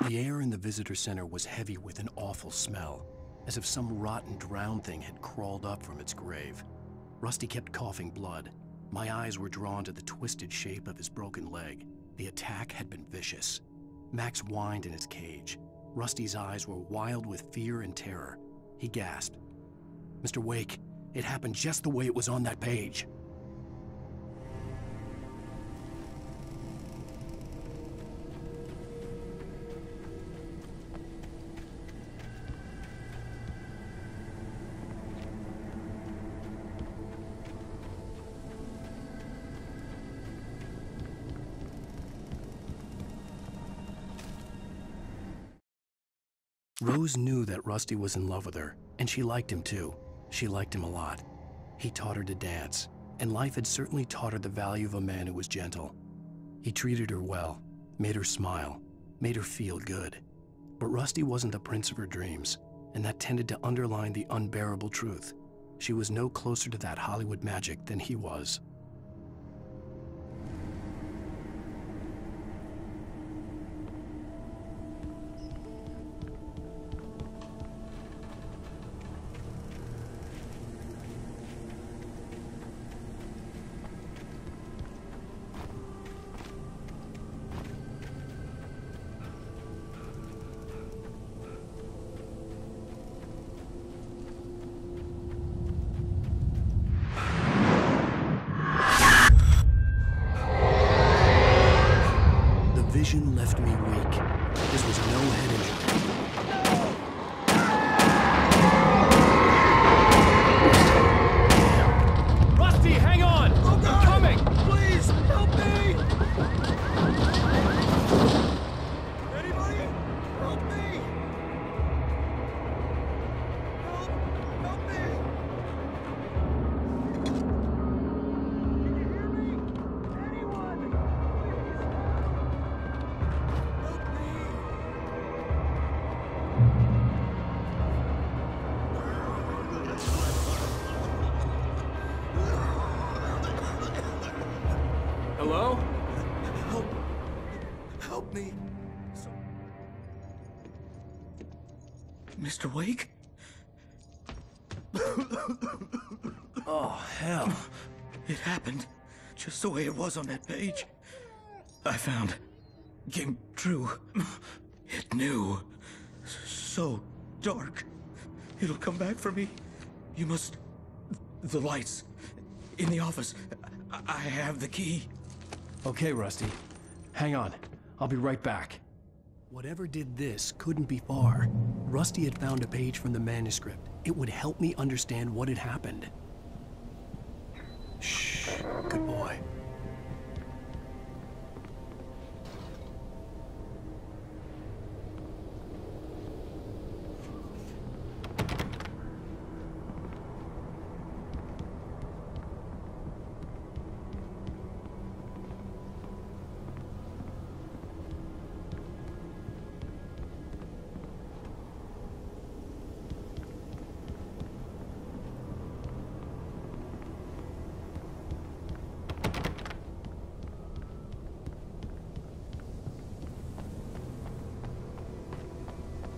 The air in the visitor center was heavy with an awful smell, as if some rotten drowned thing had crawled up from its grave. Rusty kept coughing blood. My eyes were drawn to the twisted shape of his broken leg. The attack had been vicious. Max whined in his cage. Rusty's eyes were wild with fear and terror. He gasped. "Mr. Wake, it happened just the way it was on that page." Rose knew that Rusty was in love with her, and she liked him too. She liked him a lot. He taught her to dance, and life had certainly taught her the value of a man who was gentle. He treated her well, made her smile, made her feel good. But Rusty wasn't the prince of her dreams, and that tended to underline the unbearable truth. She was no closer to that Hollywood magic than he was. Vision left me weak. This was no head injury. Rusty, hang on! Oh God! I'm coming! Please, help me! Anybody? Help me! Help me! Can you hear me? Anyone? Hello? Help me. Mr. Wake? Oh, hell. It happened just the way it was on that page. I found. Came true. It knew. So dark. It'll come back for me. You must... The lights. In the office. I have the key. Okay, Rusty. Hang on. I'll be right back. Whatever did this couldn't be far. Rusty had found a page from the manuscript. It would help me understand what had happened. Shh. Good boy.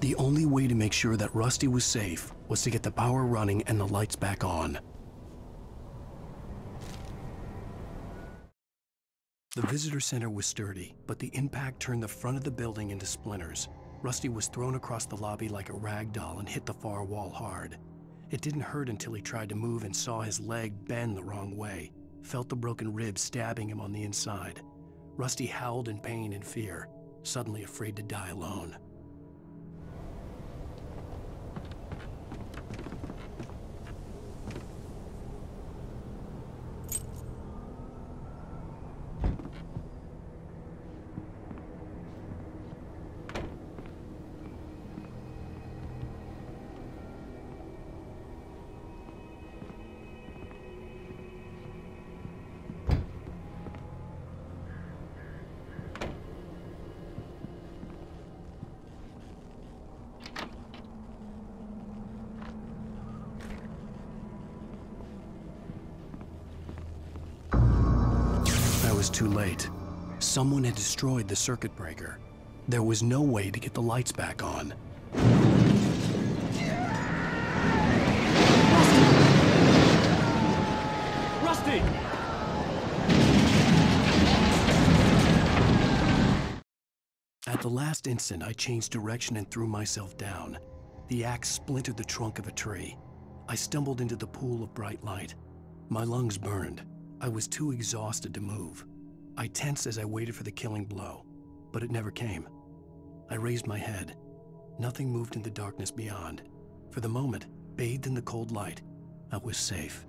The only way to make sure that Rusty was safe was to get the power running and the lights back on. The visitor center was sturdy, but the impact turned the front of the building into splinters. Rusty was thrown across the lobby like a rag doll and hit the far wall hard. It didn't hurt until he tried to move and saw his leg bend the wrong way, felt the broken rib stabbing him on the inside. Rusty howled in pain and fear, suddenly afraid to die alone. I was too late. Someone had destroyed the circuit breaker. There was no way to get the lights back on. Rusty! At the last instant, I changed direction and threw myself down. The axe splintered the trunk of a tree. I stumbled into the pool of bright light. My lungs burned. I was too exhausted to move. I tensed as I waited for the killing blow, but it never came. I raised my head. Nothing moved in the darkness beyond. For the moment, bathed in the cold light, I was safe.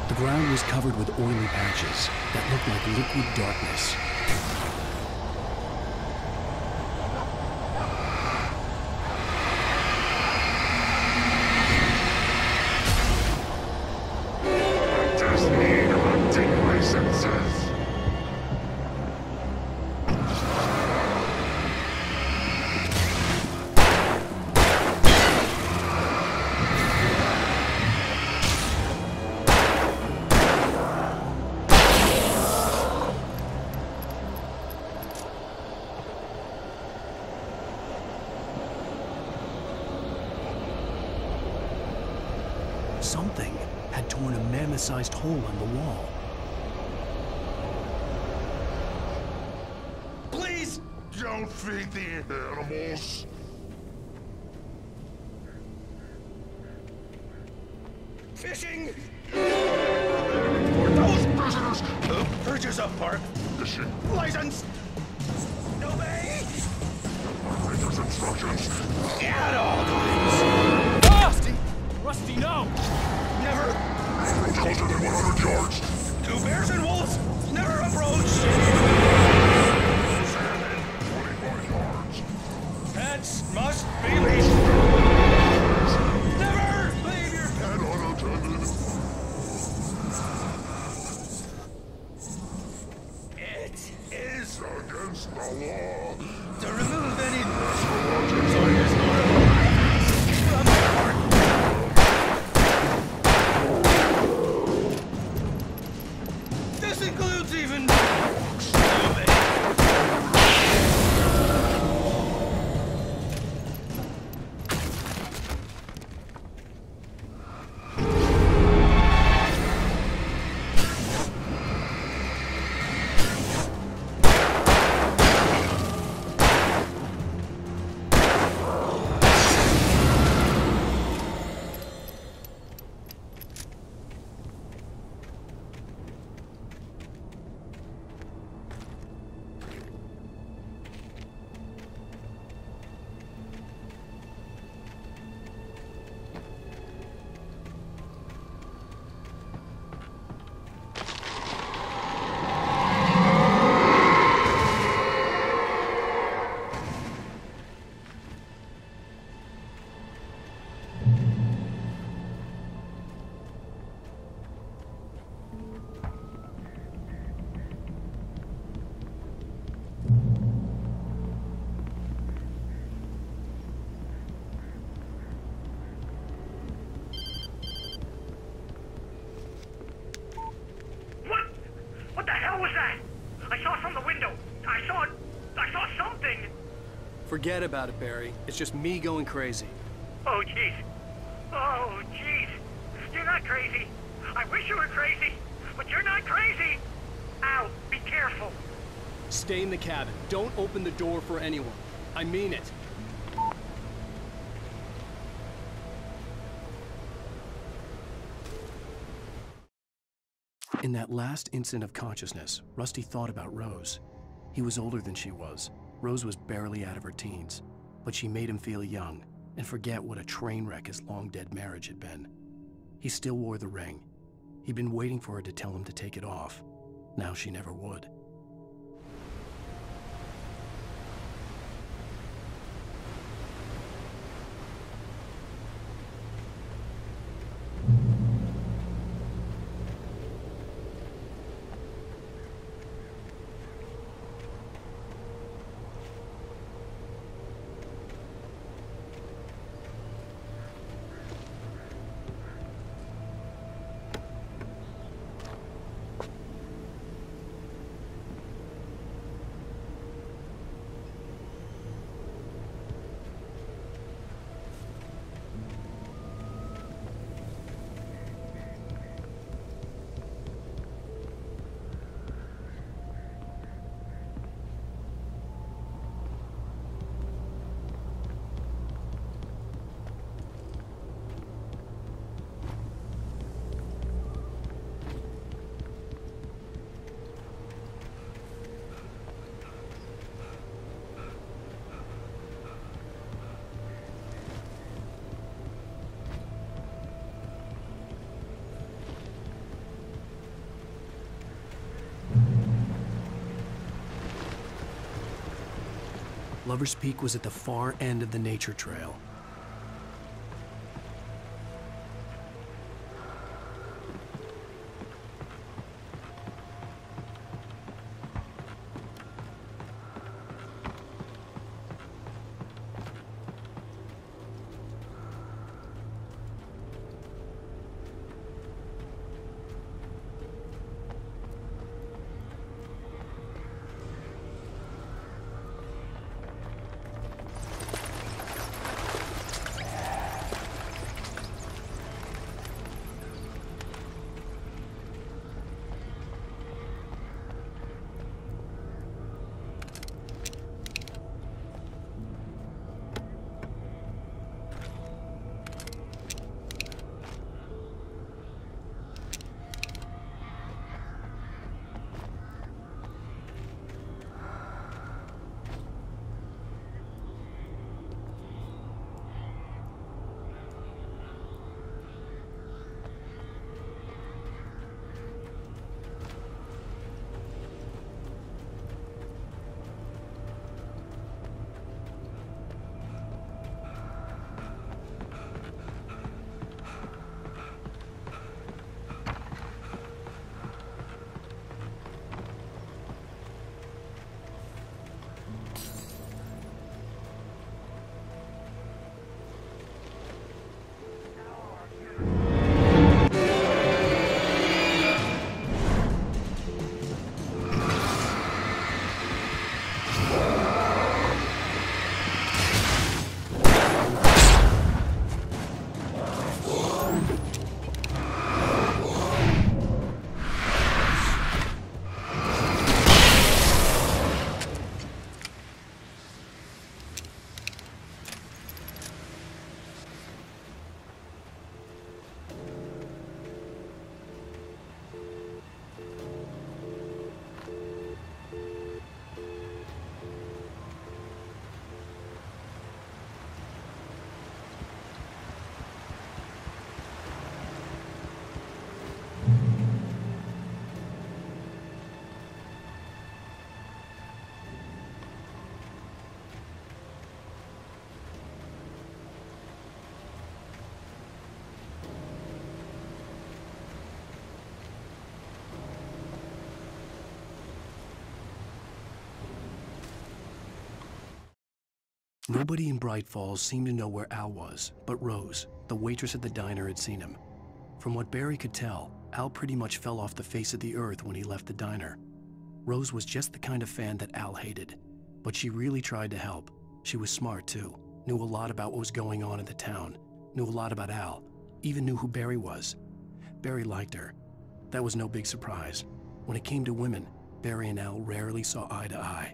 The ground was covered with oily patches that looked like liquid darkness. Something had torn a mammoth-sized hole in the wall. Please don't feed the animals. Fishing! For those Prisoners! purchase of park Fishing. license. Obey Ranger's instructions. at all times. Rusty! Rusty, no! Never. Approach closer than 100 yards. To bears and wolves, never approach. 25 yards. Pets must be leashed. Never leave your And unattended. It is Against the law. to remove any watchers on his from the park. This includes even obey. What the hell was that? I saw from the window. I saw something. Forget about it, Barry. It's just me going crazy. Oh, jeez. Oh, jeez. You're not crazy. I wish you were crazy, but you're not crazy. Ow, be careful. Stay in the cabin. Don't open the door for anyone. I mean it. In that last instant of consciousness, Rusty thought about Rose. He was older than she was. Rose was barely out of her teens, but she made him feel young and forget what a train wreck his long-dead marriage had been. He still wore the ring. He'd been waiting for her to tell him to take it off. Now she never would. Lover's Peak was at the far end of the nature trail. Nobody in Bright Falls seemed to know where Al was, but Rose, the waitress at the diner, had seen him. From what Barry could tell, Al pretty much fell off the face of the earth when he left the diner. Rose was just the kind of fan that Al hated, but she really tried to help. She was smart too, knew a lot about what was going on in the town, knew a lot about Al, even knew who Barry was. Barry liked her. That was no big surprise. When it came to women, Barry and Al rarely saw eye to eye.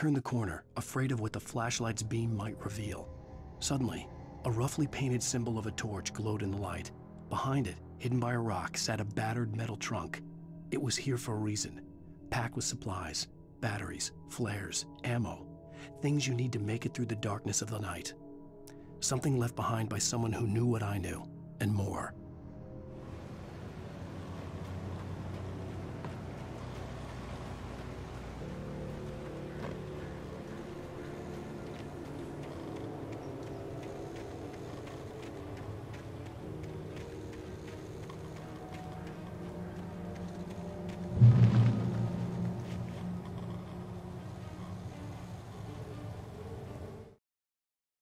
turned the corner, afraid of what the flashlight's beam might reveal. Suddenly, a roughly painted symbol of a torch glowed in the light. Behind it, hidden by a rock, sat a battered metal trunk. It was here for a reason, packed with supplies, batteries, flares, ammo, things you need to make it through the darkness of the night. Something left behind by someone who knew what I knew, and more.